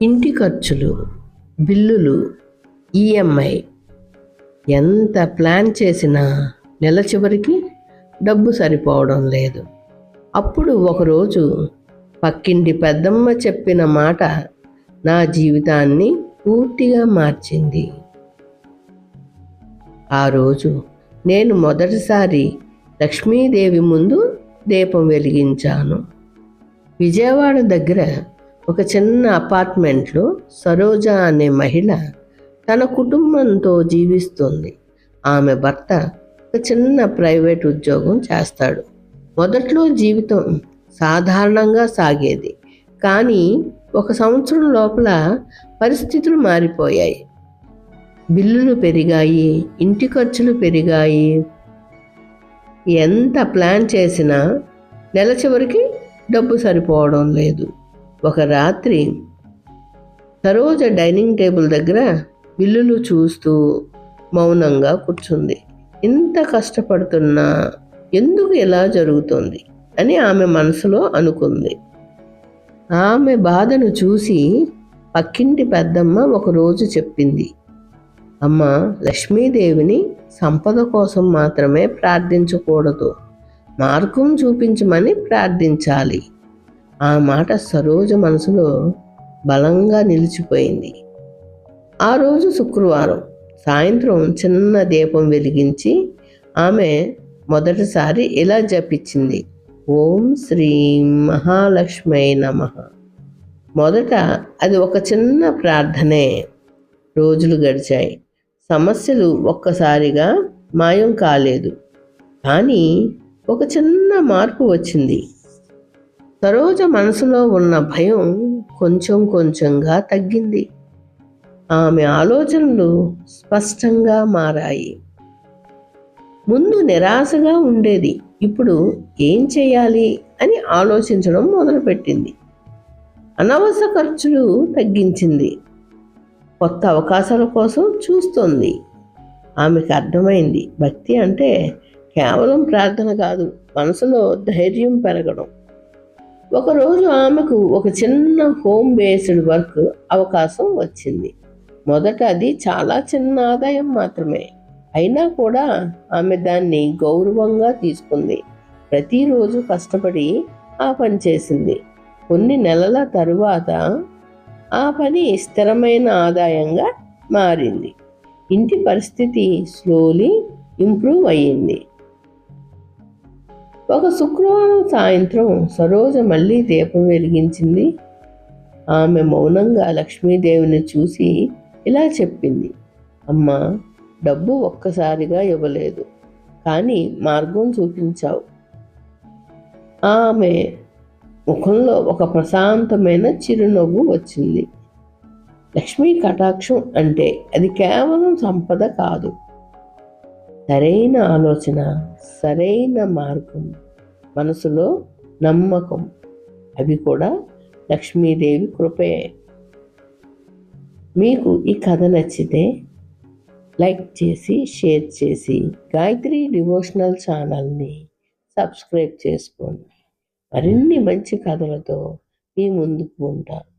ఇంటి ఖర్చులు, బిల్లులు, ఈఎంఐ ఎంత ప్లాన్ చేసినా నెల చివరికి డబ్బు సరిపోవడం లేదు. అప్పుడు ఒకరోజు పక్కింటి పెద్దమ్మ చెప్పిన మాట నా జీవితాన్ని పూర్తిగా మార్చింది. ఆ రోజు నేను మొదటిసారి లక్ష్మీదేవి ముందు దీపం వెలిగించాను. విజయవాడ దగ్గర ఒక చిన్న అపార్ట్మెంట్లో సరోజ అనే మహిళ తన కుటుంబంతో జీవిస్తుంది. ఆమె భర్త ఒక చిన్న ప్రైవేట్ ఉద్యోగం చేస్తాడు. మొదట్లో జీవితం సాధారణంగా సాగేది. కానీ 1 సంవత్సరం లోపల పరిస్థితులు మారిపోయాయి. బిల్లులు పెరిగాయి, ఇంటి ఖర్చులు పెరిగాయి. ఎంత ప్లాన్ చేసినా నెల చివరికి డబ్బు సరిపోవడం లేదు. ఒక రాత్రి సరోజ డైనింగ్ టేబుల్ దగ్గర బిల్లులు చూస్తూ మౌనంగా కూర్చుంది. ఇంత కష్టపడుతున్నా ఎందుకు ఇలా జరుగుతుంది అని ఆమె మనసులో అనుకుంది. ఆమె బాధను చూసి పక్కింటి పెద్దమ్మ ఒకరోజు చెప్పింది, అమ్మ, లక్ష్మీదేవిని సంపద కోసం మాత్రమే ప్రార్థించకూడదు, మార్గం చూపించమని ప్రార్థించాలి. ఆ మాట సరోజ మనసులో బలంగా నిలిచిపోయింది. ఆ రోజు శుక్రవారం సాయంత్రం చిన్న దీపం వెలిగించి ఆమె మొదటిసారి ఇలా జపించింది, ఓం శ్రీం మహాలక్ష్మై నమః. మొదట అది ఒక చిన్న ప్రార్థనే. రోజులు గడిచాయి. సమస్యలు ఒక్కసారిగా మాయం కాలేదు. కానీ ఒక చిన్న మార్పు వచ్చింది. సరోజ మనసులో ఉన్న భయం కొంచెం కొంచెంగా తగ్గింది. ఆమె ఆలోచనలు స్పష్టంగా మారాయి. ముందు నిరాశగా ఉండేది. ఇప్పుడు ఏం చేయాలి అని ఆలోచించడం మొదలుపెట్టింది. అనవసర ఖర్చులు తగ్గించింది. కొత్త అవకాశాల కోసం చూస్తోంది. ఆమెకు అర్థమైంది, భక్తి అంటే కేవలం ప్రార్థన కాదు, మనసులో ధైర్యం పెరగడం. ఒకరోజు ఆమెకు ఒక చిన్న హోమ్ బేస్డ్ వర్క్ అవకాశం వచ్చింది. మొదట అది చాలా చిన్న ఆదాయం మాత్రమే. అయినా కూడా ఆమె దాన్ని గౌరవంగా తీసుకుంది. ప్రతిరోజు కష్టపడి ఆ పని చేసింది. కొన్ని నెలల తరువాత ఆ పని స్థిరమైన ఆదాయంగా మారింది. ఇంటి పరిస్థితి స్లోలీ ఇంప్రూవ్ అయ్యింది. ఒక శుక్రవారం సాయంత్రం సరోజ మళ్ళీ దీపం వెలిగించింది. ఆమె మౌనంగా లక్ష్మీదేవిని చూసి ఇలా చెప్పింది, అమ్మ, డబ్బు ఒక్కసారిగా ఇవ్వలేదు, కానీ మార్గం చూపించావు. ఆమె ముఖంలో ఒక ప్రశాంతమైన చిరునవ్వు వచ్చింది. లక్ష్మీ కటాక్షం అంటే అది కేవలం సంపద కాదు, సరైన ఆలోచన, సరైన మార్గం, మనసులో నమ్మకం. అవి కూడా లక్ష్మీదేవి కృపే. మీకు ఈ కథ నచ్చితే లైక్ చేసి, షేర్ చేసి గాయత్రి డివోషనల్ ఛానల్ని సబ్స్క్రైబ్ చేసుకోండి. మరిన్ని మంచి కథలతో మీ ముందుకు ఉంటాను.